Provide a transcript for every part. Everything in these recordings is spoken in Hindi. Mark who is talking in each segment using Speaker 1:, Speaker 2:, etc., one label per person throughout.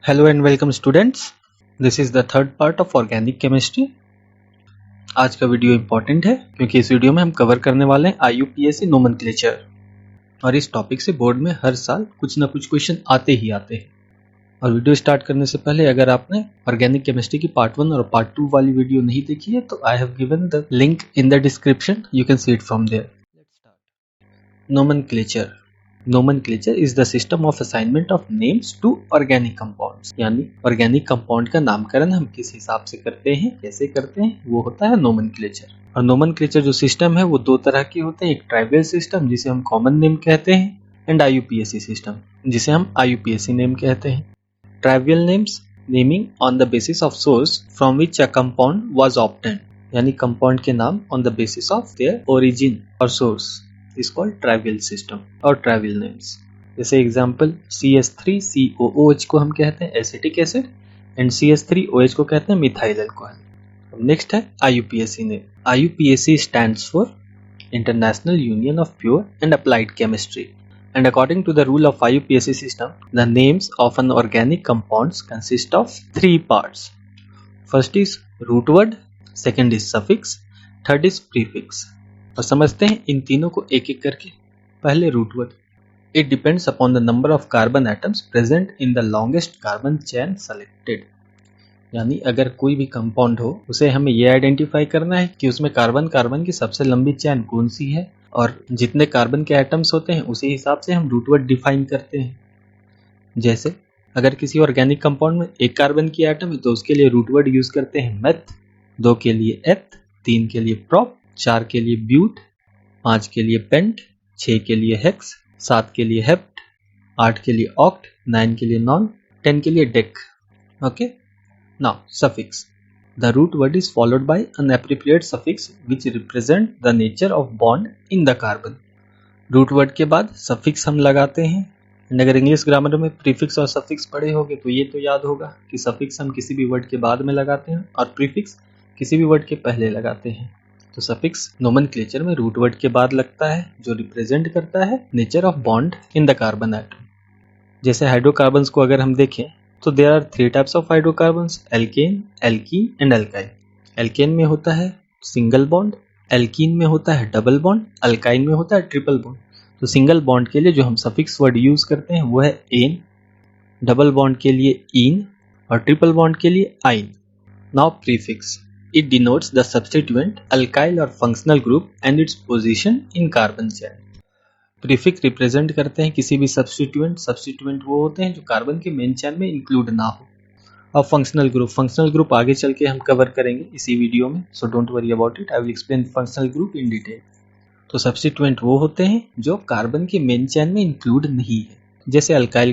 Speaker 1: Hello and welcome students, this is the third part of organic chemistry. आज का वीडियो इम्पॉर्टेंट है क्योंकि इस वीडियो में हम कवर करने वाले हैं IUPAC नोमेनक्लेचर। और इस टॉपिक से बोर्ड में हर साल कुछ ना कुछ क्वेश्चन आते ही आते हैं। और वीडियो स्टार्ट करने से पहले अगर आपने ऑर्गेनिक केमिस्ट्री की पार्ट 1 और पार्ट 2 वाली वीडियो नहीं देखी है तो I have given the link in the description, you can see it from there. Nomenclature Nomenclature is the system of assignment of names to organic compounds। यानी ऑर्गेनिक कंपाउंड का नामकरण हम किस हिसाब से करते हैं, कैसे करते हैं, वो होता है नोमेनक्लेचर। और नोमेनक्लेचर जो सिस्टम है वो दो तरह के होते हैं, एक ट्राइवियल सिस्टम जिसे हम कॉमन नेम कहते हैं एंड IUPAC सिस्टम जिसे हम IUPAC नेम कहते हैं। Trivial names naming on the basis of source from which a compound was obtained, यानी कंपाउंड के नाम on the basis of their origin और source is called trivial system और trivial names। जैसे एग्जांपल CH3COOH को हम कहते हैं एसिटिक एसिड एंड CH3OH को कहते हैं मिथाइल अल्कोहल। नेक्स्ट है IUPAC name. IUPAC stands for International Union of Pure and Applied Chemistry and according to the rule of IUPAC system, the names of an organic compounds consist of three parts. First is root word, second is suffix, third is prefix। और समझते हैं इन तीनों को एक एक करके। पहले root word, it depends upon the number of carbon atoms present in the longest carbon chain selected. यानी अगर कोई भी कंपाउंड हो उसे हमें यह आइडेंटिफाई करना है कि उसमें कार्बन कार्बन की सबसे लंबी चेन कौन सी है, और जितने कार्बन के एटम्स होते हैं उसी हिसाब से हम रूट वर्ड डिफाइन करते हैं। जैसे अगर किसी ऑर्गेनिक कंपाउंड में एक कार्बन की एटम है तो उसके लिए रूट वर्ड यूज करते हैं मेथ, 2 के लिए एथ, 3 के लिए प्रोप, 4 के लिए ब्यूट, 5 के लिए पेंट, 6 के लिए हेक्स, 7 के लिए हेप्ट, 8 के लिए ऑक्ट, 9 के लिए नॉन, 10 के लिए dec. Okay, now suffix. The root word is followed by an appropriate suffix which represent the nature of bond in the carbon. Root word के बाद सफिक्स हम लगाते हैं। एंड अगर इंग्लिश ग्रामर में प्रीफिक्स और सफिक्स पढ़े होंगे तो ये तो याद होगा कि सफिक्स हम किसी भी वर्ड के बाद में लगाते हैं और प्रीफिक्स किसी भी वर्ड के पहले लगाते हैं। तो सफिक्स नोमेनक्लेचर में रूट वर्ड के बाद लगता है जो रिप्रेजेंट करता है nature of bond in the carbon atom. जैसे हाइड्रोकार्बन्स को अगर हम देखें तो there are 3 types of hydrocarbons, alkane, alkene and alkyl. Alkane में होता है सिंगल बॉन्ड, एल्कीन में होता है डबल बॉन्ड, अल्काइन में होता है ट्रिपल बॉन्ड। तो सिंगल बॉन्ड के लिए जो हम सफिक्स वर्ड यूज करते हैं वो है एन, डबल बॉन्ड के लिए इन और ट्रिपल बॉन्ड के लिए आइन। Now prefix, it denotes the substituent, alkyl or functional group and its position in carbon chain। Prefix represent करते हैं किसी भी सब्स्टिट्यूएंट वो होते हैं जो कार्बन के मेन चेन में इंक्लूड ना हो। और फंक्शनल ग्रुप आगे चल के हम कवर करेंगे इसी वीडियो में, so don't worry about it, I will explain functional group in detail. तो सब्स्टिट्यूएंट वो होते हैं जो कार्बन के मेन चेन में इंक्लूड नहीं है। जैसे alkyl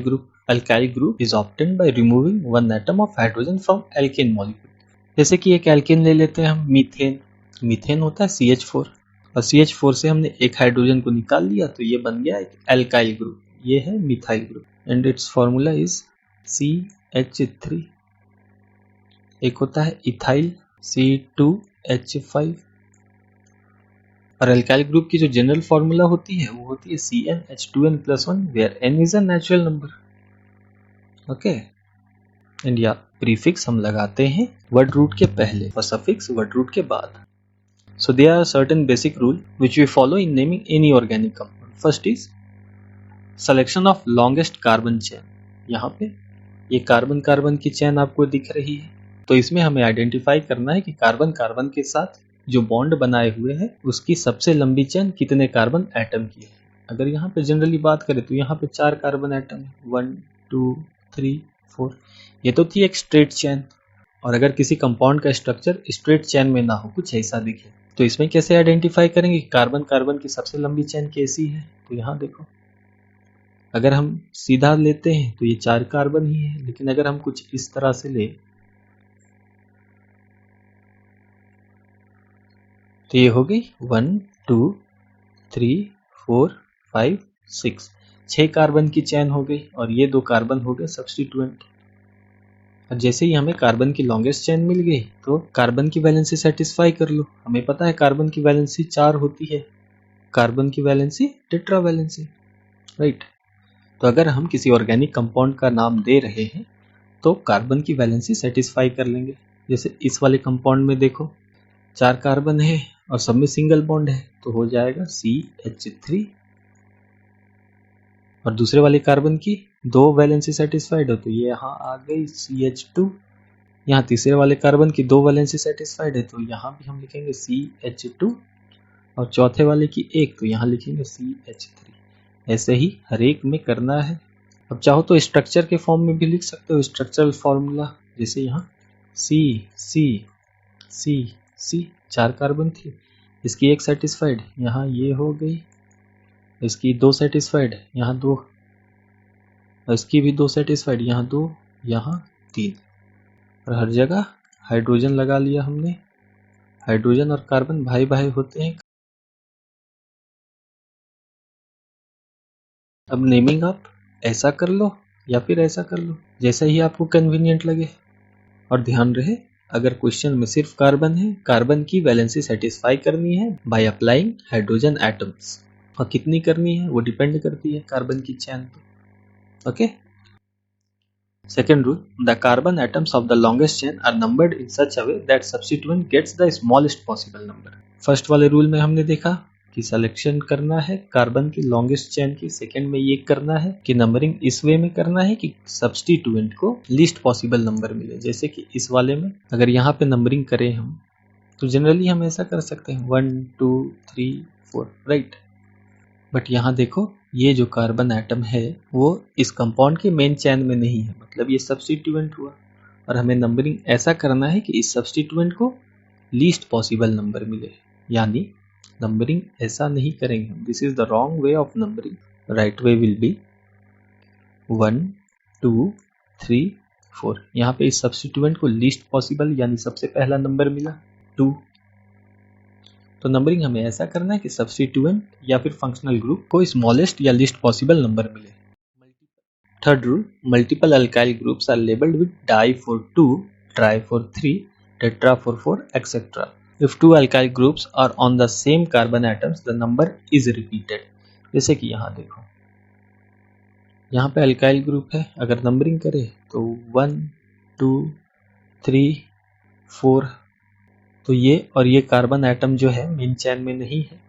Speaker 1: group is obtained by removing one atom of hydrogen from alkane molecule. जैसे कि एक एल्केन ले लेते हैं हम, मीथेन होता है CH4 और CH4 से हमने एक हाइड्रोजन को निकाल लिया तो ये बन गया एक एल्काइल ग्रुप, ये है methyl group and it's formula is CH3। एक होता है इथाइल C2H5 और एल्काइल ग्रुप की जो जनरल फॉर्मूला होती है वो होती है CnH2n+1 where n is a natural number. Okay, and या प्रीफिक्स हम लगाते हैं वर्ड रूट के पहले और सफिक्स वर्ड रूट के बाद। So there are certain basic rule which we follow in naming any organic compound. First is selection of longest carbon chain. यहाँ पे ये कार्बन कार्बन की चेन आपको दिख रही है, तो इसमें हमें आइडेंटिफाई करना है कि कार्बन कार्बन के साथ जो बॉन्ड बनाए हुए हैं उसकी सबसे लंबी चेन कितने कार्बन एटम की है। अगर यहाँ पे जनरली बात करें तो यहाँ पे 4 कार्बन एटम है, 1 2 3 4। ये तो थी एक स्ट्रेट चेन, और अगर किसी कंपाउंड का स्ट्रक्चर स्ट्रेट चेन में ना हो, कुछ ऐसा दिखे, तो इसमें कैसे आइडेंटिफाई करेंगे कार्बन कार्बन की सबसे लंबी चेन कैसी है। तो यहाँ देखो, अगर हम सीधा लेते हैं तो ये 4 कार्बन ही है, लेकिन अगर हम कुछ इस तरह से ले तो ये हो गई 1 2 3 4 5 6, 6 कार्बन की चेन हो गई और ये 2 कार्बन हो गए सब्स्टिट्यूएंट। और जैसे ही हमें कार्बन की लॉन्गेस्ट चेन मिल गई तो कार्बन की वैलेंसी सेटिस्फाई कर लो। हमें पता है कार्बन की वैलेंसी 4 होती है, कार्बन की वैलेंसी टेट्रावैलेंसी, राइट। तो अगर हम किसी ऑर्गेनिक कंपाउंड का नाम दे रहे हैं तो कार्बन की वैलेंसी सेटिस्फाई कर लेंगे। जैसे इस वाले कंपाउंड में देखो 4 कार्बन है और सब में सिंगल बॉन्ड है, तो हो जाएगा CH3। और दूसरे वाले कार्बन की 2 वैलेंसी सेटिस्फाइड है, तो ये यहाँ आ गई CH2। यहाँ तीसरे वाले कार्बन की 2 वैलेंसी सेटिस्फाइड है, तो यहाँ भी हम लिखेंगे CH2। और चौथे वाले की 1, तो यहाँ लिखेंगे CH3। ऐसे ही हर एक में करना है। अब चाहो तो स्ट्रक्चर के फॉर्म में भी लिख सकते हो, स्ट्रक्चरल फॉर्मूला। जैसे यहाँ C 4 कार्बन थी, इसकी 1 सेटिस्फाइड, यहाँ ये हो गई। इसकी 2 सेटिस्फाइड, यहाँ 2, और इसकी भी 2 सेटिस्फाइड, यहाँ 2, यहाँ 3। और हर जगह हाइड्रोजन लगा लिया हमने। हाइड्रोजन और कार्बन भाई भाई होते हैं। अब नेमिंग आप ऐसा कर लो या फिर ऐसा कर लो, जैसा ही आपको कन्वीनियंट लगे। और ध्यान रहे, अगर क्वेश्चन में सिर्फ कार्बन है, कार्बन की वैलेंसी सेटिस्फाई करनी है बाय अप्लाइंग हाइड्रोजन एटम्स। और कितनी करनी है वो डिपेंड करती है कार्बन की चेन पे। Okay. Second rule, the carbon atoms of the longest chain are numbered in such a way that substituent gets the smallest possible number. First वाले रूल में हमने देखा कि सिलेक्शन करना है कार्बन की लॉन्गेस्ट चेन की। सेकंड में ये करना है कि नंबरिंग इस वे में करना है कि सब्स्टिट्यूएंट को लीस्ट पॉसिबल नंबर मिले। जैसे कि इस वाले में अगर यहाँ पे नंबरिंग करें हम, तो जनरली हम ऐसा कर सकते हैं 1 2 3 4, राइट। बट यहाँ देखो, ये जो कार्बन एटम है वो इस कंपाउंड के मेन चेन में नहीं है, मतलब ये सब्स्टिट्यूएंट हुआ। और हमें नंबरिंग ऐसा करना है कि इस सब्स्टिट्यूएंट को लीस्ट पॉसिबल नंबर मिले, यानी नंबरिंग ऐसा नहीं करेंगे हम। This is the wrong way of numbering. Right way will be 1 2 3 4। यहाँ पे इस सब्स्टिट्यूएंट को लीस्ट पॉसिबल यानी सबसे पहला नंबर मिला 2। तो नंबरिंग हमें ऐसा करना है कि सब्स्टिट्यूएंट या फिर फंक्शनल ग्रुप को स्मॉलेस्ट या लीस्ट पॉसिबल नंबर मिले। Third rule, multiple alkyl groups are labelled with di for 2, tri for 3, tetra for 4, etcetera. If 2 alkyl groups are on the same carbon atoms the number is repeated. जैसे कि यहाँ देखो, यहाँ पे अल्काइल ग्रुप है, अगर नंबरिंग करें तो 1 2 3 4, तो ये और ये कार्बन एटम जो है मेन चेन में नहीं है,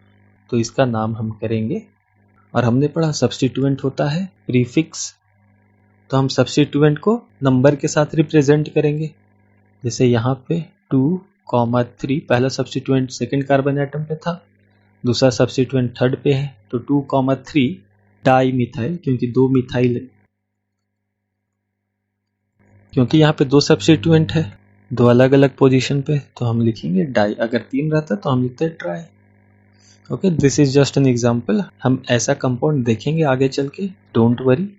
Speaker 1: तो इसका नाम हम करेंगे। और हमने पढ़ा सब्स्टिट्यूएंट होता है प्रीफिक्स, तो हम सब्स्टिट्यूएंट को नंबर के साथ रिप्रेजेंट करेंगे। जैसे यहाँ पे 2,3, पहला सब्स्टिट्यूएंट सेकंड कार्बन एटम पे था, दूसरा सब्स्टिट्यूएंट थर्ड पे है, तो 2,3 डाई मिथाइल, क्योंकि 2 मिथाइल, क्योंकि यहाँ पे 2 सब्स्टिट्यूएंट है 2 अलग अलग पोजीशन पे, तो हम लिखेंगे डाई। अगर 3 रहता तो हम लिखते try. Okay, this is just an example. हम ऐसा कंपाउंड देखेंगे आगे चल के, डोंट वरी।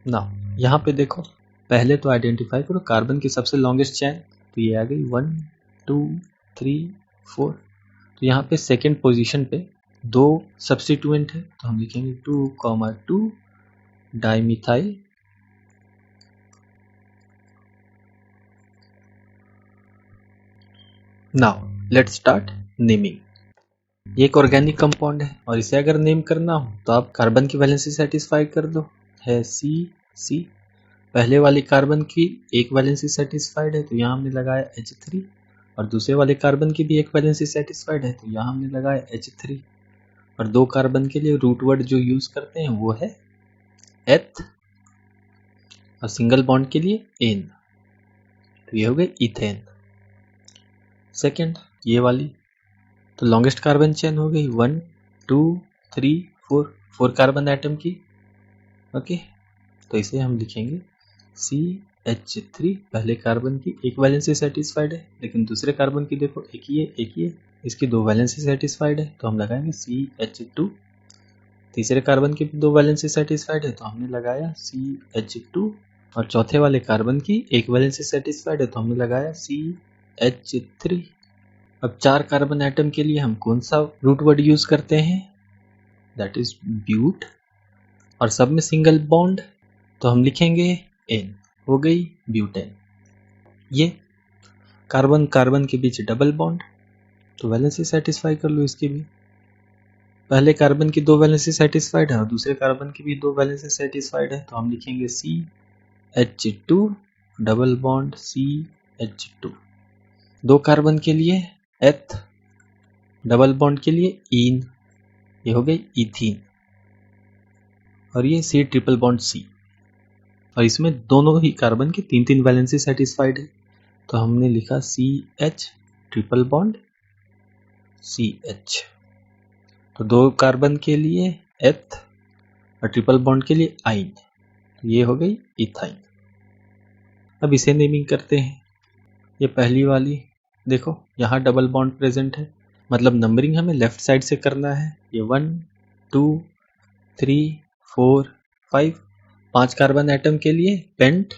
Speaker 1: नाउ यहाँ पे देखो, पहले तो आइडेंटिफाई करो कार्बन की सबसे लॉन्गेस्ट चेन, तो ये आ गई 1 2 3 4। तो यहाँ पे सेकेंड पोजीशन पे 2 सब्स्टिट्यूएंट है, तो हम लिखेंगे 2,2 dimethyl. Now let's start naming. ये एक ऑर्गेनिक कंपाउंड है और इसे अगर नेम करना हो तो आप कार्बन की वैलेंसी सेटिस्फाई कर दो, है C। पहले वाले कार्बन की 1 वैलेंसी सेटिस्फाइड है, तो यहाँ हमने लगाया H3। और दूसरे वाले कार्बन की भी 1 वैलेंसी सेटिस्फाइड है, तो यहाँ हमने लगाया H3। और 2 कार्बन के लिए रूट वर्ड जो यूज करते हैं वो है एथ, और सिंगल बॉन्ड के लिए एन, तो ये हो गए इथेन। सेकेंड ये वाली, तो लॉन्गेस्ट कार्बन चेन हो गई 1 2 3 4 कार्बन एटम की। ओके, तो इसे हम लिखेंगे CH3। पहले कार्बन की 1 वैलेंसी सेटिस्फाइड है, लेकिन दूसरे कार्बन की देखो एक ही है, इसकी 2 वैलेंसी सेटिस्फाइड है, तो हम लगाएंगे CH2। तीसरे कार्बन की 2 वैलेंसी सेटिस्फाइड है, तो हमने लगाया CH2। और चौथे वाले कार्बन की 1 वैलेंसी सेटिस्फाइड है, तो हमने लगाया CH3। अब 4 कार्बन एटम के लिए हम कौन सा रूट वर्ड यूज करते हैं, दैट इज ब्यूट। और सब में सिंगल बॉन्ड, तो हम लिखेंगे एन, हो गई ब्यूटेन। ये कार्बन कार्बन के बीच डबल बॉन्ड, तो वैलेंसी सेटिस्फाई कर लो इसकी भी। पहले कार्बन की 2 वैलेंसी सेटिस्फाइड है और दूसरे कार्बन की भी 2 वैलेंसी सेटिस्फाइड है, तो हम लिखेंगे CH2। Double bond CH2। 2 carbon के लिए एथ, डबल बॉन्ड के लिए ईन, ये हो गई इथीन। और ये C ट्रिपल बॉन्ड C, और इसमें दोनों ही कार्बन की 3-3 वैलेंसी सेटिस्फाइड है, तो हमने लिखा CH ट्रिपल बॉन्ड CH। तो 2 कार्बन के लिए एथ और ट्रिपल बॉन्ड के लिए आइन, तो ये हो गई इथाइन। अब इसे नेमिंग करते हैं। ये पहली वाली देखो, यहाँ डबल बॉन्ड प्रेजेंट है, मतलब नंबरिंग हमें लेफ्ट साइड से करना है। ये 1 2 3 4 5, 5 कार्बन एटम के लिए पेंट।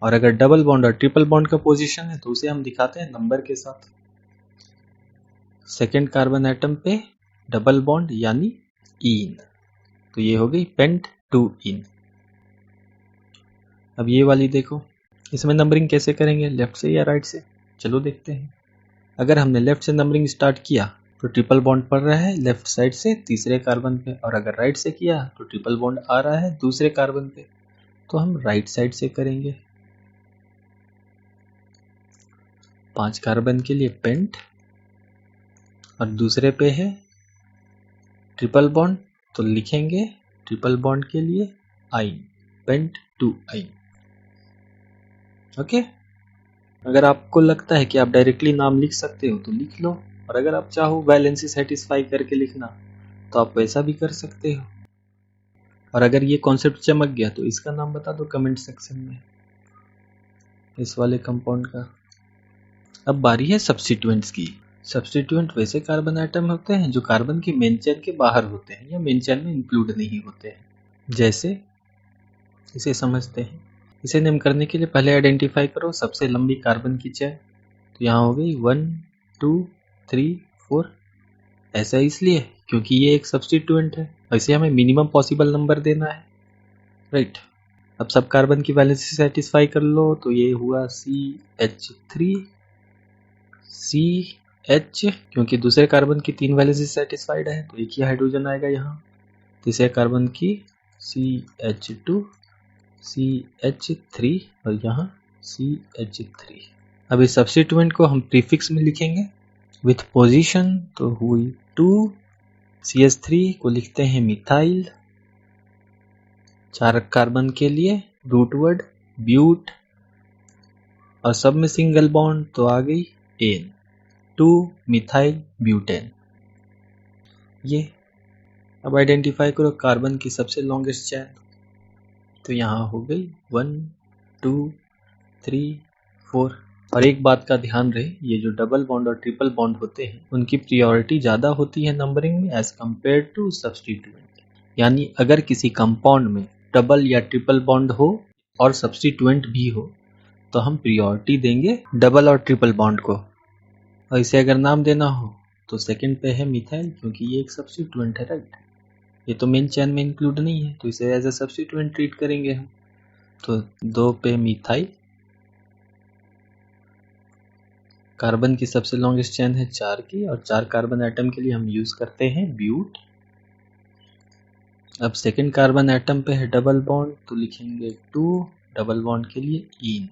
Speaker 1: और अगर डबल बॉन्ड और ट्रिपल बॉन्ड का पोजीशन है तो उसे हम दिखाते हैं नंबर के साथ। सेकेंड कार्बन एटम पे डबल बॉन्ड यानी ईन, तो ये हो गई पेंट 2 ईन। अब ये वाली देखो, इसमें नंबरिंग कैसे करेंगे, लेफ्ट से या राइट से? चलो देखते हैं। अगर हमने लेफ्ट से नंबरिंग स्टार्ट किया तो ट्रिपल बॉन्ड पड़ रहा है लेफ्ट साइड से तीसरे कार्बन पे, और अगर राइट से किया तो ट्रिपल बॉन्ड आ रहा है दूसरे कार्बन पे, तो हम राइट साइड से करेंगे। 5 कार्बन के लिए पेंट और दूसरे पे है ट्रिपल बॉन्ड, तो लिखेंगे ट्रिपल बॉन्ड के लिए आइन, पेंट 2 आइन। ओके। अगर आपको लगता है कि आप डायरेक्टली नाम लिख सकते हो तो लिख लो, और अगर आप चाहो वैलेंसी सेटिस्फाई करके लिखना तो आप वैसा भी कर सकते हो। और अगर ये कॉन्सेप्ट चमक गया तो इसका नाम बता दो कमेंट सेक्शन में, इस वाले कंपाउंड का। अब बारी है सब्स्टिट्यूएंट्स की। सब्स्टिट्यूएंट वैसे कार्बन आइटम होते हैं जो कार्बन की मेन चेन के बाहर होते हैं या मेन चेन में इंक्लूड नहीं होते हैं। जैसे इसे समझते हैं। इसे नेम करने के लिए पहले आइडेंटिफाई करो सबसे लंबी कार्बन की चेन, तो यहाँ हो गई 1 2 3 4। ऐसा इसलिए क्योंकि ये एक सब्स्टिट्यूएंट है, वैसे हमें मिनिमम पॉसिबल नंबर देना है, राइट। अब सब कार्बन की वैलेंसी सेटिस्फाई कर लो, तो ये हुआ CH3 CH, क्योंकि दूसरे कार्बन की 3 वैलेंसी सेटिस्फाइड है तो एक ही हाइड्रोजन आएगा यहाँ। तीसरे कार्बन की CH2 CH3 और यहाँ CH3। अब इस सब्स्टिट्यूएंट को हम प्रीफिक्स में लिखेंगे विथ पोजीशन, तो हुई 2। CH3 को लिखते हैं मिथाइल, 4 कार्बन के लिए रूट वर्ड ब्यूट, और सब में सिंगल बॉन्ड तो आ गई एन, 2 मिथाइल ब्यूटेन। ये अब आइडेंटिफाई करो कार्बन की सबसे लॉन्गेस्ट चेन, तो यहाँ हो गई 1 2 3 4। और एक बात का ध्यान रहे, ये जो डबल बॉन्ड और ट्रिपल बॉन्ड होते हैं उनकी प्रायोरिटी ज़्यादा होती है नंबरिंग में एज कम्पेयर टू सब्स्टिट्यूएंट। यानी अगर किसी कंपाउंड में डबल या ट्रिपल बॉन्ड हो और सब्स्टिट्यूएंट भी हो तो हम प्रायोरिटी देंगे डबल और ट्रिपल बॉन्ड को। और इसे अगर नाम देना हो तो सेकंड पे है मिथाइल, क्योंकि ये एक सब्स्टिट्यूएंट है, राइट। ये तो मेन चेन में इंक्लूड नहीं है तो इसे एज ए सब्स्टिट्यूएंट ट्रीट करेंगे हम। तो 2 पे मिथाइल, कार्बन की सबसे लॉन्गेस्ट चेन है 4 की, और 4 कार्बन एटम के लिए हम यूज करते हैं ब्यूट। अब सेकंड कार्बन एटम पे है डबल बॉन्ड, तो लिखेंगे 2 डबल बॉन्ड के लिए ईन,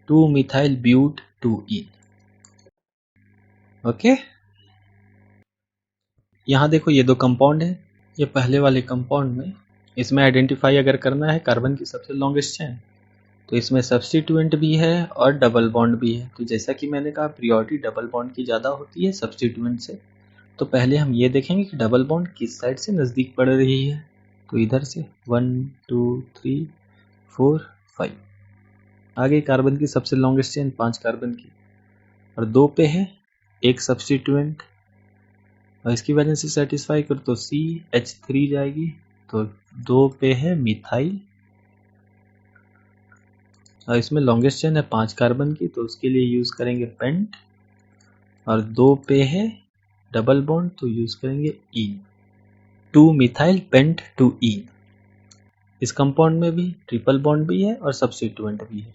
Speaker 1: 2 मिथाइल ब्यूट 2 ईन। ओके। यहाँ देखो ये 2 कंपाउंड है, ये पहले वाले कंपाउंड में इसमें आइडेंटिफाई अगर करना है कार्बन की सबसे लॉन्गेस्ट चेन, तो इसमें सब्स्टिट्यूएंट भी है और डबल बॉन्ड भी है। तो जैसा कि मैंने कहा प्रायोरिटी डबल बॉन्ड की ज़्यादा होती है सब्स्टिट्यूएंट से, तो पहले हम ये देखेंगे कि डबल बॉन्ड किस साइड से नज़दीक पड़ रही है। तो इधर से 1 2 3 4 5। आगे कार्बन की सबसे लॉन्गेस्ट चेन 5 कार्बन की, और 2 पे है एक सब्स्टिट्यूएंट, और इसकी वैलेंसी सेटिस्फाई कर तो CH3 जाएगी, तो 2 पे है मिथाइल, और इसमें लॉन्गेस्ट चेन है 5 कार्बन की तो उसके लिए यूज करेंगे पेंट, और 2 पे है डबल बॉन्ड तो यूज करेंगे ईन, 2 मिथाइल पेंट 2 ईन। इस कंपाउंड में भी ट्रिपल बॉन्ड भी है और सब्स्टिट्यूएंट भी है,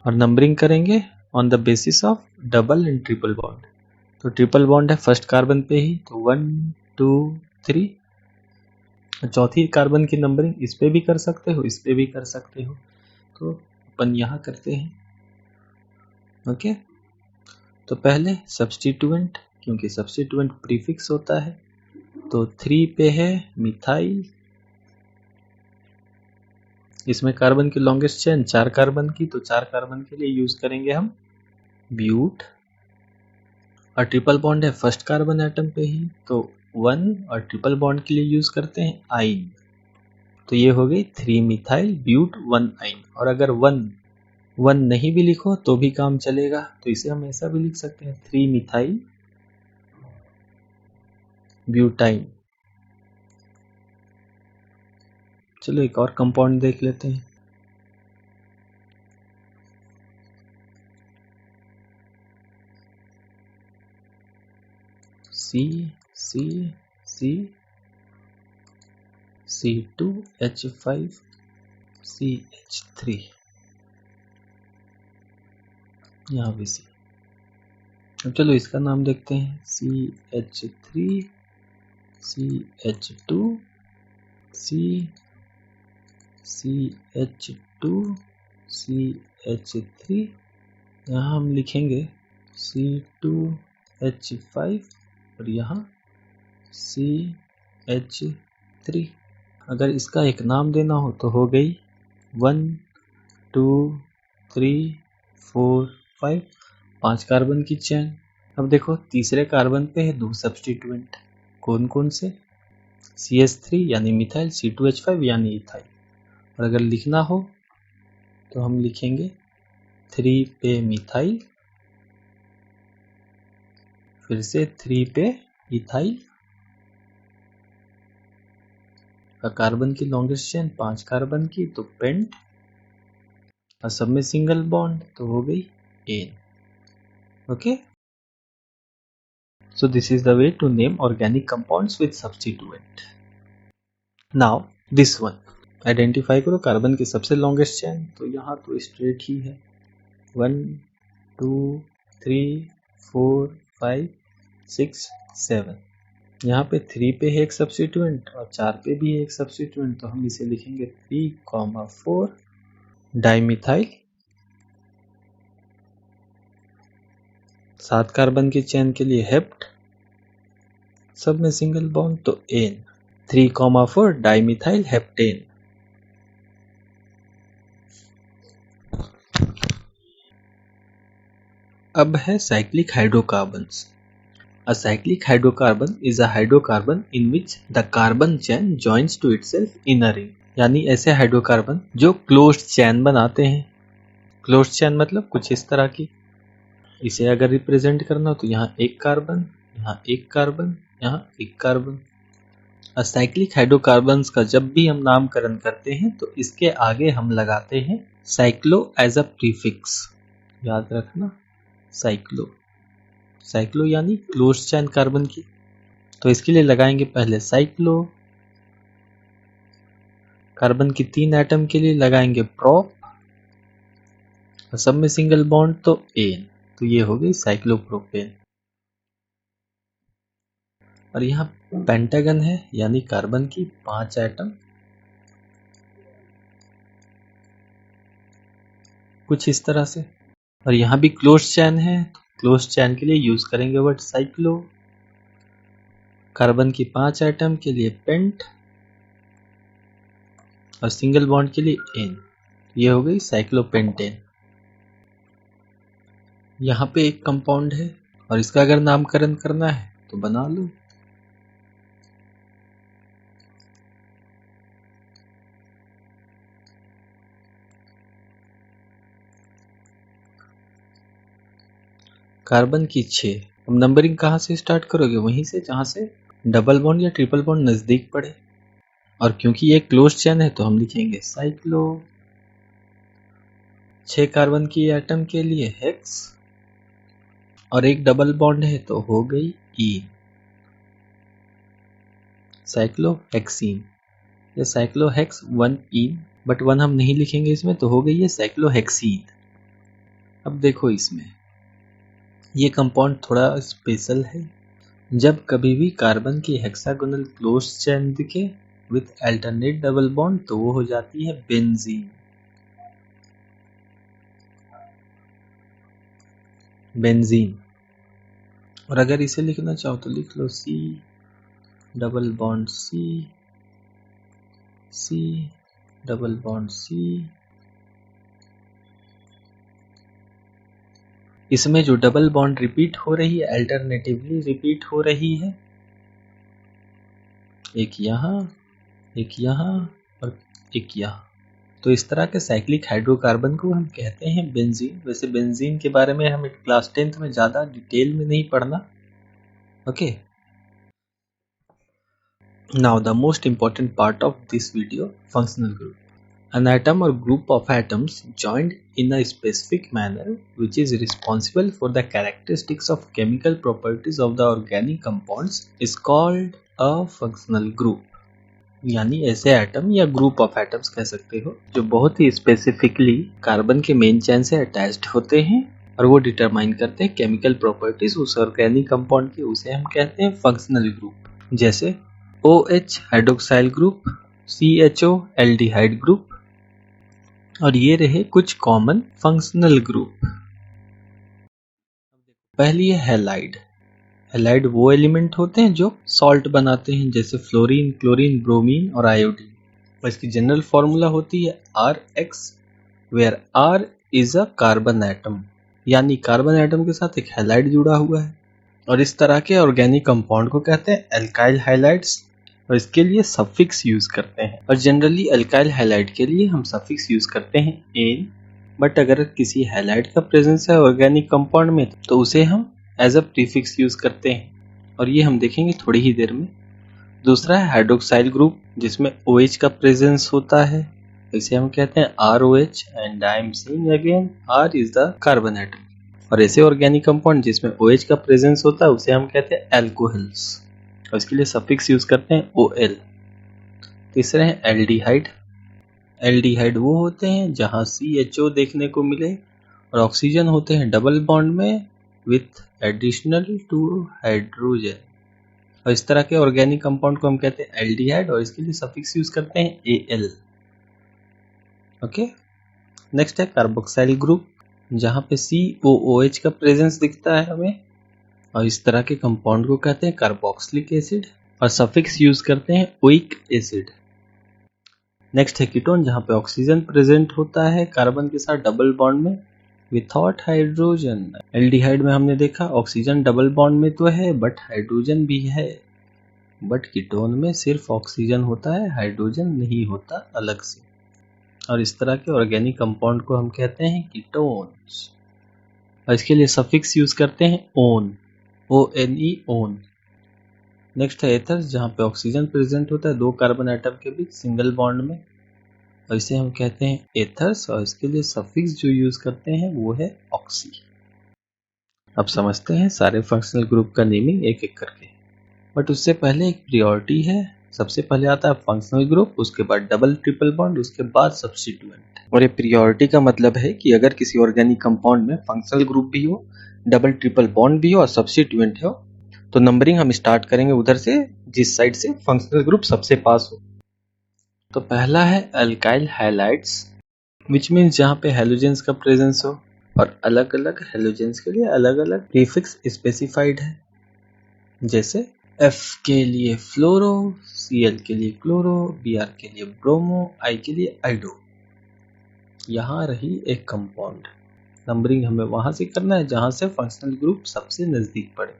Speaker 1: और नंबरिंग करेंगे on the basis of double and triple bond. तो ट्रिपल बॉन्ड है फर्स्ट कार्बन पे ही, तो 1 2 3। चौथी कार्बन की नंबरिंग इस पे भी कर सकते हो, इस पे भी कर सकते हो। तो अपन यहाँ करते हैं। ओके, तो पहले सब्स्टिट्यूएंट, क्योंकि सब्स्टिट्यूएंट प्रीफिक्स होता है, तो 3 पे है मिथाइल। इसमें कार्बन की लॉन्गेस्ट चेन 4 कार्बन की, तो 4 कार्बन के लिए यूज करेंगे हम ब्यूट। और ट्रिपल बॉन्ड है फर्स्ट कार्बन एटम पे ही, तो 1, और ट्रिपल बॉन्ड के लिए यूज करते हैं आइन। तो ये हो गई 3 मिथाइल ब्यूट 1 आइन। और अगर 1 नहीं भी लिखो तो भी काम चलेगा, तो इसे हम ऐसा भी लिख सकते हैं 3 मिथाइल ब्यूटाइन। चलो एक और कंपाउंड देख लेते हैं। C2H5CH3, यहाँ भी C। अब चलो इसका नाम देखते हैं, CH3 CH2 CH2 CH3। यहाँ हम लिखेंगे C2H5 और यहाँ CH3। अगर इसका एक नाम देना हो तो हो गई 1 2 3 4 5, 5 कार्बन की चेन। अब देखो तीसरे कार्बन पे है 2 सब्स्टिट्यूएंट, कौन कौन से, CH3 यानी मिथाइल, C2H5 यानी इथाइल। और अगर लिखना हो तो हम लिखेंगे 3 पे मिथाइल, फिर से 3 पे इथाइल। कार्बन की लॉन्गेस्ट चेन 5 कार्बन की, तो पेंट। और सब में सिंगल बॉन्ड, तो हो गई एन। Okay, so this is the way to name organic compounds with substituent. Now this one, identify करो कार्बन की सबसे लॉन्गेस्ट चेन, तो यहाँ तो स्ट्रेट ही है 1 2 3 4 5 6 7। यहाँ पे 3 पे है एक सब्स्टिट्यूएंट और 4 पे भी है एक सब्स्टिट्यूएंट, तो हम इसे लिखेंगे 3,4 डाइमिथाइल। 7 कार्बन की चेन के लिए हेप्ट, सब में सिंगल बॉन्ड, तो एन, 3,4 डाइमिथाइल हेप्टेन। अब है cyclic hydrocarbons. A cyclic hydrocarbon is a hydrocarbon in which the carbon chain joins to itself in a ring. यानी ऐसे हाइड्रोकार्बन जो क्लोज्ड चैन बनाते हैं। क्लोज्ड चैन मतलब कुछ इस तरह की। इसे अगर रिप्रेजेंट करना हो तो यहाँ एक कार्बन, यहाँ एक कार्बन, यहाँ एक कार्बन। साइक्लिक हाइड्रोकार्बन्स का जब भी हम नामकरण करते हैं तो इसके आगे हम लगाते हैं साइक्लो एज अ प्रीफिक्स। याद रखना, साइक्लो, साइक्लो यानी क्लोज्ड चैन कार्बन की। तो इसके लिए लगाएंगे पहले साइक्लो। कार्बन की 3 एटम के लिए लगाएंगे प्रोप, और सब में सिंगल बॉन्ड, तो एन, तो ये हो गई साइक्लोप्रोपेन। और यहाँ पेंटागन है, यानी कार्बन की 5 एटम, कुछ इस तरह से। और यहाँ भी क्लोज्ड चैन है, तो क्लोज्ड चैन के लिए यूज करेंगे वर्ड साइक्लो। कार्बन की 5 एटम के लिए पेंट, और सिंगल बॉन्ड के लिए एन, ये हो गई साइक्लोपेंटेन। यहाँ पे एक कंपाउंड है और इसका अगर नामकरण करना है तो बना लो। कार्बन की 6। अब नंबरिंग कहाँ से स्टार्ट करोगे, वहीं से जहां से डबल बॉन्ड या ट्रिपल बॉन्ड नजदीक पड़े। और क्योंकि ये क्लोज चेन है तो हम लिखेंगे साइक्लो। 6 कार्बन की एटम के लिए हेक्स, और एक डबल बॉन्ड है तो हो गई ई, साइक्लोहेक्सीन। ये साइक्लोहेक्स 1 ईन, बट 1 हम नहीं लिखेंगे इसमें, तो हो गई है साइक्लोहेक्सीन। अब देखो इसमें ये कंपाउंड थोड़ा स्पेशल है। जब कभी भी कार्बन की हेक्सागोनल क्लोज चेन दिखे विथ अल्टरनेट डबल बॉन्ड तो वो हो जाती है बेंजीन। बेंजीन। और अगर इसे लिखना चाहो तो लिख लो C double bond C double bond C। इसमें जो डबल बॉन्ड रिपीट हो रही है अल्टरनेटिवली रिपीट हो रही है, एक यहाँ और एक यहाँ। तो इस तरह के साइक्लिक हाइड्रोकार्बन को हम कहते हैं बेंजीन। वैसे बेंजीन के बारे में हमें क्लास 10th में ज़्यादा डिटेल में नहीं पढ़ना। Okay, now the most important part of this video, functional group. An atom or group of atoms joined in a specific manner which is responsible for the characteristics of chemical properties of the organic compounds is called a functional group। यानी ऐसे एटम या ग्रुप ऑफ एटम्स कह सकते हो जो बहुत ही स्पेसिफिकली कार्बन के मेन चेन से अटैच्ड होते हैं और वो डिटरमाइन करते हैं केमिकल प्रॉपर्टीज उस ऑर्गेनिक कंपाउंड की, उसे हम कहते हैं फंक्शनल ग्रुप। जैसे OH hydroxyl group, CHO aldehyde group, और ये रहे कुछ कॉमन फंक्शनल ग्रुप। पहली है हैलाइड। हैलाइड वो एलिमेंट होते हैं जो सॉल्ट बनाते हैं, जैसे फ्लोरीन, क्लोरीन, ब्रोमीन और आयोडीन। और इसकी जनरल फॉर्मूला होती है RX, where R is a carbon atom, यानी कार्बन एटम के साथ एक हैलाइड जुड़ा हुआ है। और इस तरह के ऑर्गेनिक कंपाउंड को कहते हैं एल्काइल हैलाइड्स, और इसके लिए सफिक्स यूज करते हैं। और जनरली अल्काइल हैलाइड के लिए हम सफिक्स यूज करते हैं एन, बट अगर किसी हैलाइड का प्रेजेंस है ऑर्गेनिक कंपाउंड में तो उसे हम एज अ प्रीफिक्स यूज करते हैं, और ये हम देखेंगे थोड़ी ही देर में। दूसरा है हाइड्रोक्साइल ग्रुप, जिसमें OH का प्रेजेंस होता है, इसे हम कहते हैं ROH, and I am saying again R is the carbon atom. और ऐसे ऑर्गेनिक कंपाउंड जिसमें OH का प्रेजेंस होता है उसे हम कहते हैं एल्कोहल्स, और इसके लिए सफिक्स यूज करते हैं OL। तीसरे हैं एल्डिहाइड। एल्डिहाइड वो होते हैं जहां CHO देखने को मिले और ऑक्सीजन होते हैं डबल बॉन्ड में विथ एडिशनल 2 हाइड्रोजन, और इस तरह के ऑर्गेनिक कंपाउंड को हम कहते हैं एल्डिहाइड, और इसके लिए सफिक्स यूज करते हैं AL। ओके, नेक्स्ट है कार्बोक्साइल ग्रुप, जहां पे COOH का प्रेजेंस दिखता है हमें, और इस तरह के कंपाउंड को कहते हैं कार्बोक्सिलिक एसिड, और सफिक्स यूज करते हैं ओइक एसिड। नेक्स्ट है कीटोन, जहां पे ऑक्सीजन प्रेजेंट होता है कार्बन के साथ डबल बॉन्ड में विथआउट हाइड्रोजन। एल्डिहाइड में हमने देखा ऑक्सीजन डबल बॉन्ड में तो है बट हाइड्रोजन भी है, बट कीटोन में सिर्फ ऑक्सीजन होता है, हाइड्रोजन नहीं होता अलग से। और इस तरह के ऑर्गेनिक कंपाउंड को हम कहते हैं कीटोन्स, और इसके लिए सफिक्स यूज करते हैं ओन, ONE, ओन। नेक्स्ट है एथर्स, जहां पे ऑक्सीजन प्रेजेंट होता है 2 कार्बन एटम के बीच सिंगल बॉन्ड में, और इसे हम कहते हैं एथर्स, और इसके लिए सफिक्स जो यूज करते हैं वो है ऑक्सी। अब समझते हैं सारे फंक्शनल ग्रुप का नेमिंग एक एक करके, बट उससे पहले एक प्रायोरिटी है। सबसे पहले आता है फंक्शनल ग्रुप, उसके बाद डबल ट्रिपल बॉन्ड, उसके बाद सब्स्टिट्यूएंट। और ये प्रायोरिटी का मतलब है कि अगर किसी ऑर्गेनिक कंपाउंड में फंक्शनल ग्रुप भी हो, डबल ट्रिपल बॉन्ड भी हो और सब्स्टिट्यूएंट हो, तो नंबरिंग हम स्टार्ट करेंगे उधर से जिस साइड से फंक्शनल ग्रुप सबसे पास हो। तो पहला है अल्काइल हैलाइड्स, विच मीन्स जहां पे हेलोजेंस का प्रेजेंस हो, और अलग अलग हेलोजेंस के लिए अलग अलग प्रीफिक्स स्पेसिफाइड है, जैसे F के लिए फ्लोरो, Cl के लिए क्लोरो, Br के लिए ब्रोमो, I के लिए आइडो। यहाँ रही एक कंपाउंड, नंबरिंग हमें वहां से करना है जहां से फंक्शनल ग्रुप सबसे नजदीक पड़े।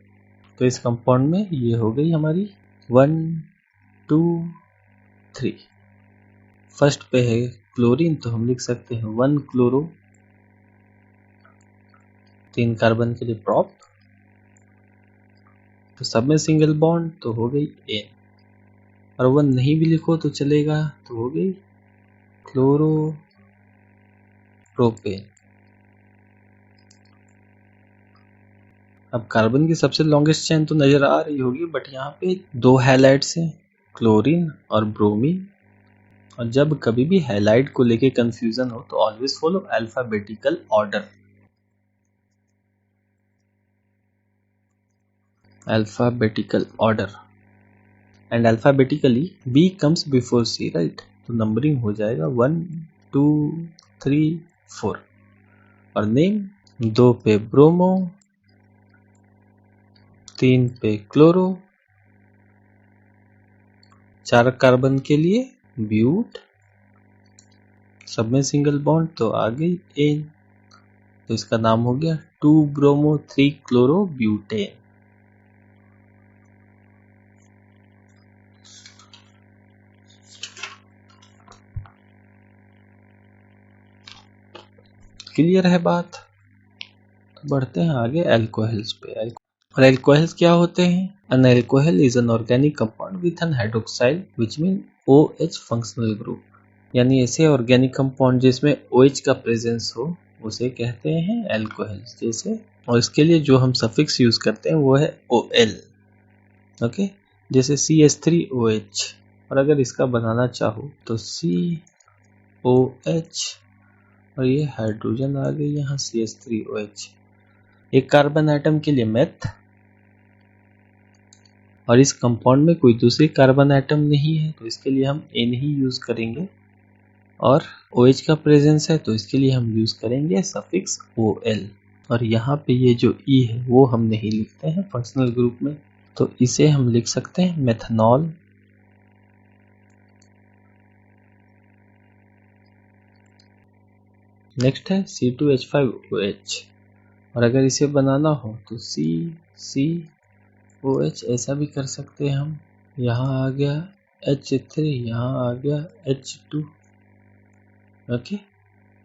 Speaker 1: तो इस कंपाउंड में ये हो गई हमारी 1 2 3। फर्स्ट पे है क्लोरीन, तो हम लिख सकते हैं 1 क्लोरो, 3 कार्बन के लिए प्रॉप, तो सब में सिंगल बॉन्ड तो हो गई N, और 1 नहीं भी लिखो तो चलेगा, तो हो गई क्लोरो प्रोपेन। अब कार्बन की सबसे लॉन्गेस्ट चेन तो नजर आ रही होगी, बट यहाँ पे 2 हैलाइड्स हैं, क्लोरीन और ब्रोमीन। और जब कभी भी हैलाइड को लेके कंफ्यूजन हो तो always follow alphabetical order. Alphabetical order, and alphabetically B comes before C, right. तो नंबरिंग हो जाएगा 1 2 3 4, और नेम 2 पे ब्रोमो, 3 पे क्लोरो, 4 कार्बन के लिए ब्यूट, सब में सिंगल बॉन्ड तो आ गई एन, तो इसका नाम हो गया 2 ब्रोमो 3 क्लोरो ब्यूटेन। क्लियर है बात? तो बढ़ते हैं आगे अल्कोहल्स पे। और अल्कोहल्स क्या होते हैं? An alcohol is an organic compound with an hydroxyl which mean OH functional group, यानी ऐसे ऑर्गेनिक कंपाउंड जिसमें OH का प्रेजेंस हो उसे कहते हैं अल्कोहल्स। जैसे, और इसके लिए जो हम सफिक्स यूज करते हैं वो है OL। ओके, जैसे CH3OH, और अगर इसका बनाना चाहो तो COH, और ये हाइड्रोजन आ गई यहाँ CH3OH। एक कार्बन आइटम के लिए मेथ, और इस कंपाउंड में कोई दूसरी कार्बन आइटम नहीं है तो इसके लिए हम N ही यूज करेंगे, और OH का प्रेजेंस है तो इसके लिए हम यूज करेंगे सफिक्स OL। और यहाँ पे ये जो E है वो हम नहीं लिखते हैं फंक्शनल ग्रुप में, तो इसे हम लिख सकते हैं मेथनॉल। नेक्स्ट है C2H5OH, और अगर इसे बनाना हो तो COH ऐसा भी कर सकते हैं हम। यहाँ आ गया H3, यहाँ आ गया H2। ओके,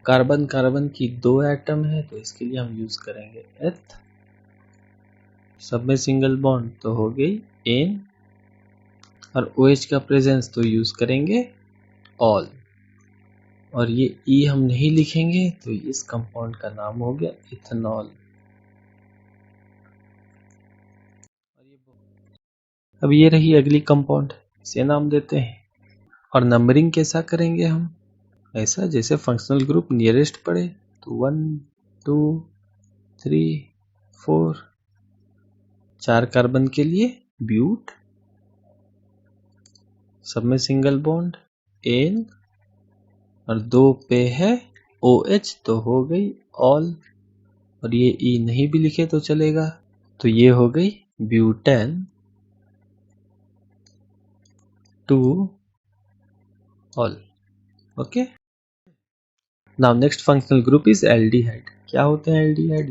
Speaker 1: कार्बन कार्बन की 2 एटम है तो इसके लिए हम यूज करेंगे एथ, सब में सिंगल बॉन्ड तो हो गई एन, और OH का प्रेजेंस तो यूज करेंगे ऑल, और ये E हम नहीं लिखेंगे तो इस कंपाउंड का नाम हो गया इथेनॉल। अब ये रही अगली कंपाउंड, इसे नाम देते हैं। और नंबरिंग कैसा करेंगे हम? ऐसा जैसे फंक्शनल ग्रुप नियरेस्ट पड़े, तो 1 2 3 4, 4 कार्बन के लिए ब्यूट, सब में सिंगल बॉन्ड एन, और 2 पे है OH तो हो गई ऑल, और ये E नहीं भी लिखे तो चलेगा, तो ये हो गई butane 2 all. Okay, now next functional group is aldehyde. क्या होते हैं एल्डिहाइड?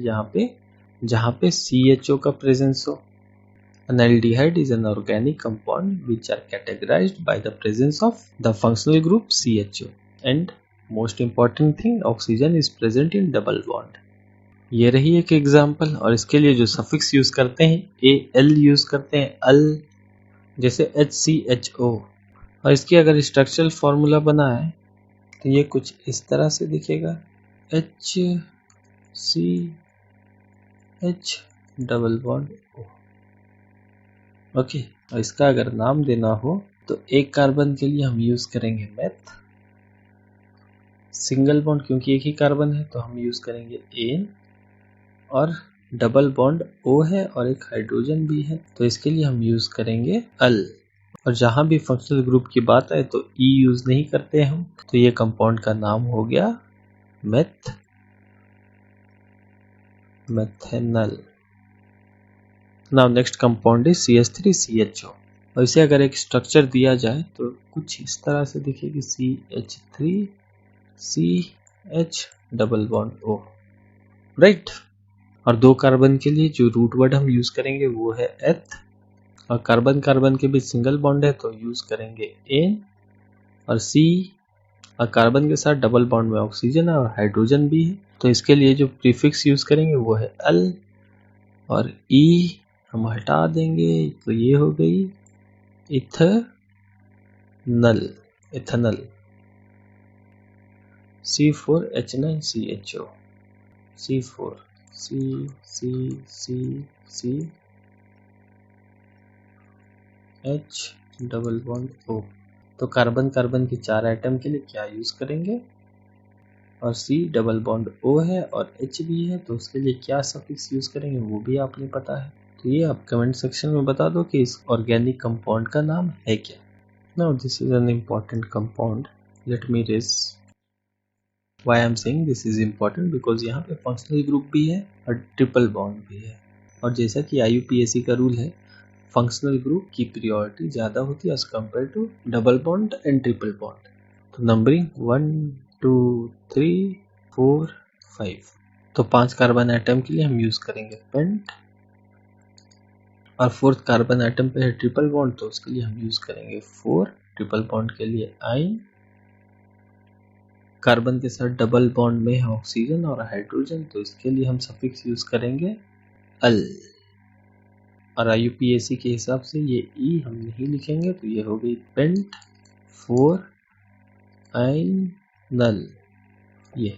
Speaker 1: जहाँ पे CHO का प्रेजेंस हो। An aldehyde is an organic compound which are categorized by the presence of the functional group CHO, and most important thing, oxygen is present in double bond। ये रही एक एग्जाम्पल, और इसके लिए जो सफिक्स यूज करते हैं AL यूज करते हैं अल, जैसे HCHO। और इसकी अगर स्ट्रक्चरल फॉर्मूला बनाए तो ये कुछ इस तरह से दिखेगा, HCH double bond O। Okay, और इसका अगर नाम देना हो तो एक कार्बन के लिए हम यूज करेंगे मेथ, सिंगल बॉन्ड क्योंकि एक ही कार्बन है तो हम यूज करेंगे एन, और डबल बॉन्ड O है और एक हाइड्रोजन भी है तो इसके लिए हम यूज करेंगे अल। और जहां भी फंक्शनल ग्रुप की बात आए तो E यूज नहीं करते हम, तो ये कंपाउंड का नाम हो गया मेथेनल। Now next compound is CH3CHO, और इसे अगर एक स्ट्रक्चर दिया जाए तो कुछ इस तरह से दिखेगी, CH3CH double bond O, right. और 2 कार्बन के लिए जो रूट वर्ड हम यूज करेंगे वो है एथ, और कार्बन कार्बन के बीच सिंगल बॉन्ड है तो यूज करेंगे एन, और C, और कार्बन के साथ डबल बॉन्ड में ऑक्सीजन और हाइड्रोजन भी है तो इसके लिए जो प्रीफिक्स यूज करेंगे वो है अल, और E हम हटा देंगे तो ये हो गई ethanal, C4H9CHO, C4 C H double bond O। तो कार्बन कार्बन के 4 एटम के लिए क्या यूज करेंगे, और C डबल बॉन्ड O है और H भी है तो उसके लिए क्या सफिक्स यूज करेंगे वो भी आपने पता है, तो ये आप कमेंट सेक्शन में बता दो कि इस ऑर्गेनिक कंपाउंड का नाम है क्या। Now this is an important compound, let me raise why I am saying this is important, because यहाँ पे फंक्शनल ग्रुप भी है और ट्रिपल बॉन्ड भी है। और जैसा कि IUPAC का रूल है, फंक्शनल ग्रुप की प्रायोरिटी ज़्यादा होती है as compare to double bond and triple bond. तो नंबरिंग 1 2 3 4 5, तो 5 कार्बन आइटम के लिए हम यूज करेंगे पेंट, और 4th कार्बन आइटम पे है ट्रिपल बॉन्ड, तो उसके लिए हम यूज करेंगे 4, ट्रिपल बॉन्ड के लिए आइन, कार्बन के साथ डबल बॉन्ड में है ऑक्सीजन और हाइड्रोजन, तो इसके लिए हम सफिक्स यूज करेंगे अल, और IUPAC के हिसाब से ये ई हम नहीं लिखेंगे, तो ये हो गई पेंट 4 आइन नल। ये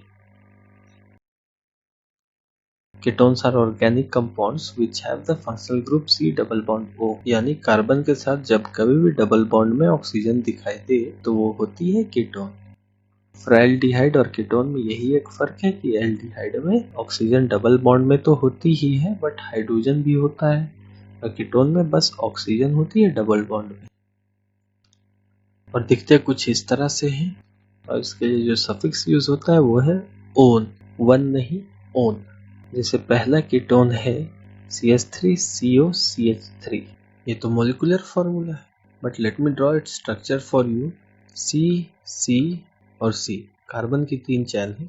Speaker 1: ketones are organic compounds which have the functional group C double bond O, यानी कार्बन के साथ जब कभी भी डबल बॉन्ड में ऑक्सीजन दिखाई दे तो वो होती है कीटोन। एल्डिहाइड और कीटोन में यही एक फर्क है कि एल्डिहाइड में ऑक्सीजन डबल बॉन्ड में तो होती ही है बट हाइड्रोजन भी होता है, और कीटोन में बस ऑक्सीजन होती है डबल बॉन्ड में। और दिखते कुछ इस तरह से हैं, और इसके लिए जो सफिक्स यूज होता है वो है ओन, वन नहीं ओन। जैसे पहला कीटोन है CH3COCH3, ये तो मॉलिक्यूलर फॉर्मूला है, but let me draw its structure for you. C और C, कार्बन की 3 चैन है,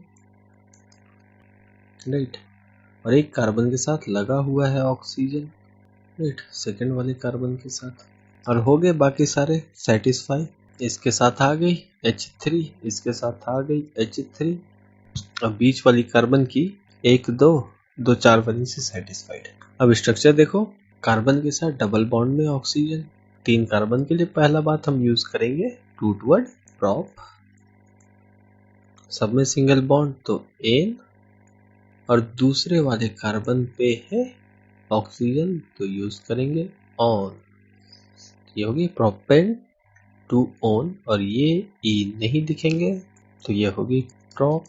Speaker 1: राइट, और एक कार्बन के साथ लगा हुआ है ऑक्सीजन, राइट, सेकंड वाले कार्बन के साथ, और हो गए बाकी सारे सेटिस्फाई। इसके साथ आ गई H3, इसके साथ आ गई H3, अब बीच वाली कार्बन की 1 2 2 4 वाली से सेटिस्फाइड। अब स्ट्रक्चर देखो, कार्बन के साथ डबल बॉन्ड में ऑक्सीजन, 3 कार्बन के लिए पहला बात हम यूज करेंगे टूट वर्ड प्रॉप, सब में सिंगल बॉन्ड तो एन, और दूसरे वाले कार्बन पे है ऑक्सीजन तो यूज करेंगे ऑन। ये होगी प्रोपेन टू ऑन, और ये ई नहीं दिखेंगे तो ये होगी prop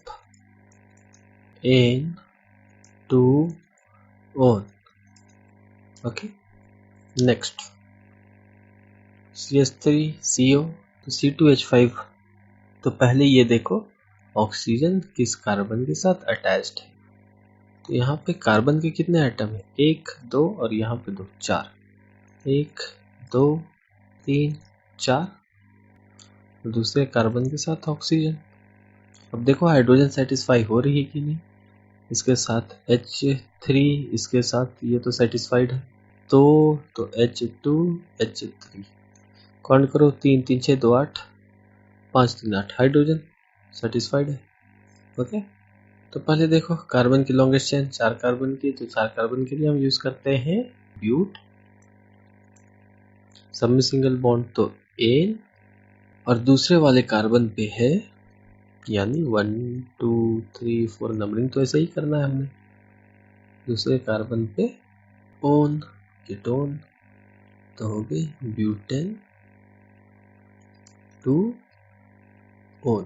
Speaker 1: N two one. Okay, next CH3CO तो C2H5, तो पहले ये देखो ऑक्सीजन किस कार्बन के साथ अटैच्ड है, तो यहाँ पे कार्बन के कितने आइटम है, 1 2 और यहाँ पे 2 4, 1 2 3 4, दूसरे कार्बन के साथ ऑक्सीजन। अब देखो हाइड्रोजन सेटिस्फाई हो रही है कि नहीं, इसके साथ H3, इसके साथ ये तो सेटिस्फाइड है, तो H2 H3 काउंट करो, 3 3 6 2 8, 5 3 8, हाइड्रोजन सेटिस्फाइड है। ओके, तो पहले देखो कार्बन की लॉन्गेस्ट चेन 4 कार्बन की, तो 4 कार्बन के लिए हम यूज करते हैं ब्यूट, सब में सिंगल बॉन्ड तो एन, और दूसरे वाले कार्बन पे है, यानी 1 2 3 4 नंबरिंग तो ऐसे ही करना है हमने, दूसरे कार्बन पे ओन कीटोन, तो हो गई butane two own.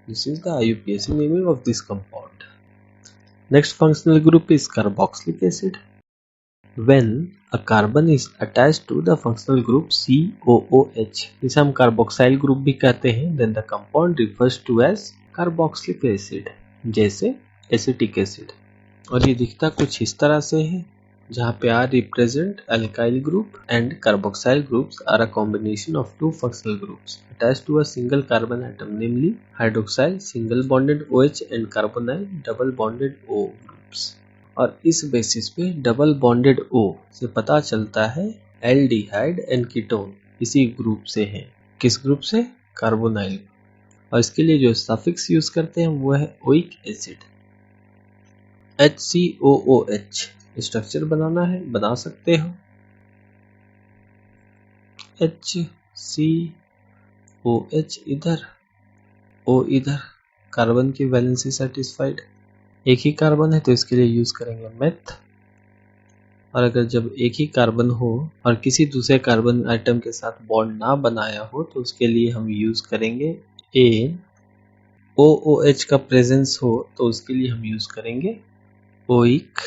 Speaker 1: This is the IUPAC naming of this compound. Next functional group is carboxylic acid. When a carbon is attached to the functional group COOH, जिसे हम carboxyl group भी कहते हैं, then the compound refers to as carboxylic acid, जैसे acetic acid। और ये दिखता कुछ इस तरह से है, जहाँ पे R represent alkyl group and carboxyl groups are a combination of two functional groups attached to a single carbon atom, namely hydroxyl single bonded OH and carbonyl double bonded O groups। और इस बेसिस पे डबल बॉन्डेड O से पता चलता है एल्डिहाइड एंड कीटोन इसी ग्रुप से हैं। किस ग्रुप से? कार्बोनाइल। और इसके लिए जो सफिक्स यूज करते हैं वो है ओइक एसिड, HCOOH। स्ट्रक्चर बनाना है, बना सकते हो, HCOH इधर, O इधर, कार्बन की वैलेंसी सेटिस्फाइड, एक ही कार्बन है तो इसके लिए यूज करेंगे मेथ। और अगर जब एक ही कार्बन हो और किसी दूसरे कार्बन आइटम के साथ बॉन्ड ना बनाया हो तो उसके लिए हम यूज करेंगे एन। OOH का प्रेजेंस हो तो उसके लिए हम यूज करेंगे ओइक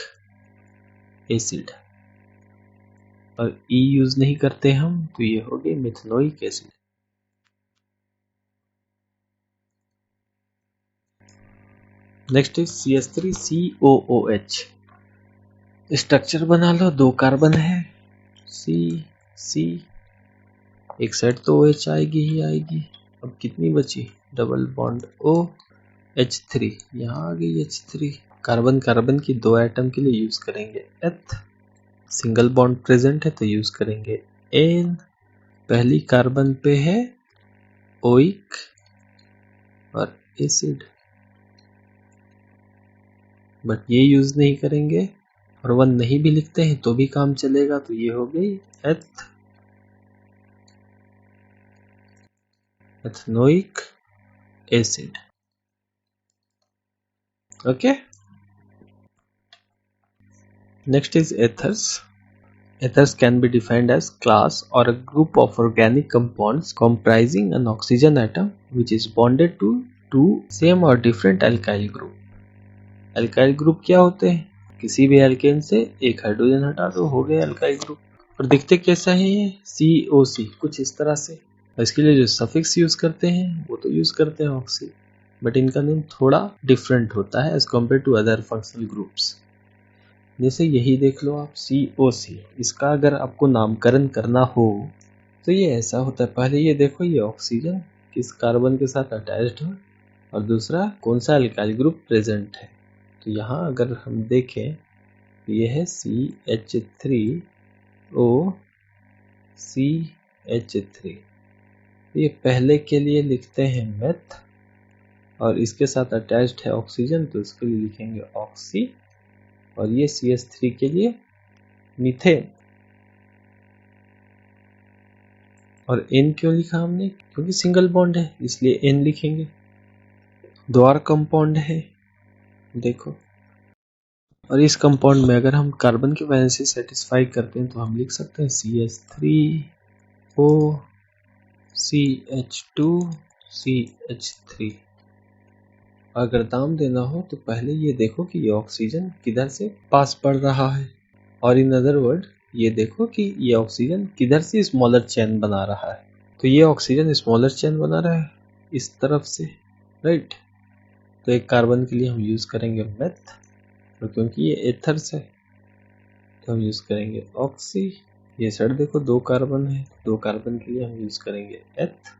Speaker 1: एसिड, और ई यूज नहीं करते हम तो ये हो गई methanoic acid. Next is CH3COOH। Structure बना लो, 2 कार्बन है, C एक साइड तो OH आएगी ही आएगी। अब कितनी बची, डबल बॉन्ड OH3, यहाँ आ गई H3। कार्बन कार्बन की 2 एटम के लिए यूज करेंगे एथ, सिंगल बॉन्ड प्रेजेंट है तो यूज करेंगे एन। पहली कार्बन पे है ओइक और एसिड, बट ये यूज नहीं करेंगे, और 1 नहीं भी लिखते हैं तो भी काम चलेगा। तो ये हो गई ethanoic acid. Okay, next is ethers. Ethers can be defined as class or a group of organic compounds comprising an oxygen atom which is bonded to two same or different alkyl group. Alkyl group क्या होते हैं, किसी भी एल्केन से एक हाइड्रोजन हटा दो, हो गए अल्काइल ग्रुप। और दिखते कैसा है ये, COC, कुछ इस तरह से। इसके लिए जो सफिक्स यूज करते हैं वो तो यूज करते हैं ऑक्सी, बट इनका नेम थोड़ा डिफरेंट होता है as compare to other functional groups. जैसे यही देख लो आप, COC, इसका अगर आपको नामकरण करना हो तो ये ऐसा होता है। पहले ये देखो, ये ऑक्सीजन किस कार्बन के साथ अटैच्ड है और दूसरा कौन सा अल्काइल ग्रुप प्रेजेंट है। तो यहाँ अगर हम देखें, ये है CH3OCH3। ये पहले के लिए लिखते हैं मेथ, और इसके साथ अटैच्ड है ऑक्सीजन तो इसके लिए लिखेंगे ऑक्सी, और ये CH3 के लिए मीथेन। और N क्यों लिखा हमने, क्योंकि सिंगल बॉन्ड है इसलिए N लिखेंगे। द्वार कंपाउंड है देखो, और इस कंपाउंड में अगर हम कार्बन की वैलेंसी सेटिस्फाई करते हैं तो हम लिख सकते हैं CH3OCH2CH3। अगर दाम देना हो तो पहले ये देखो कि ये ऑक्सीजन किधर से पास पड़ रहा है, और इन अदर वर्ड ये देखो कि ये ऑक्सीजन किधर से स्मॉलर चेन बना रहा है। तो ये ऑक्सीजन स्मॉलर चेन बना रहा है इस तरफ से, राइट। तो एक कार्बन के लिए हम यूज करेंगे मेथ, और क्योंकि ये एथर्स है तो हम यूज करेंगे ऑक्सी। ये साइड देखो 2 कार्बन है, 2 कार्बन के लिए हम यूज करेंगे एथ,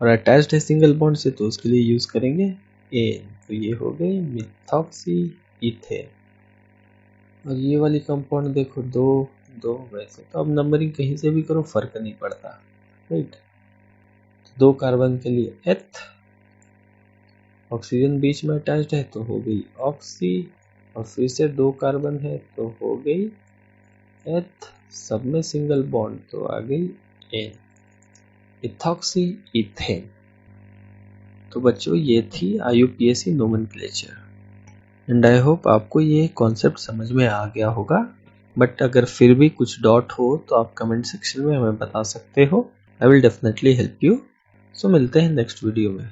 Speaker 1: और अटैच्ड है सिंगल बॉन्ड से तो उसके लिए यूज करेंगे एन। तो ये हो गई मिथॉक्सी इथेन। और ये वाली कंपाउंड देखो 2 वैसे तो अब नंबरिंग कहीं से भी करो फर्क नहीं पड़ता, राइट। 2 कार्बन के लिए एथ, ऑक्सीजन बीच में अटैच्ड है तो हो गई ऑक्सी, और फिर से 2 कार्बन है तो हो गई एथ, सब में सिंगल बॉन्ड तो आ गई एन, इथॉक्सी इथेन। तो बच्चों ये थी IUPAC nomenclature, and I hope आपको ये कॉन्सेप्ट समझ में आ गया होगा। बट अगर फिर भी कुछ डाउट हो तो आप कमेंट सेक्शन में हमें बता सकते हो, I will definitely help you. So मिलते हैं नेक्स्ट वीडियो में।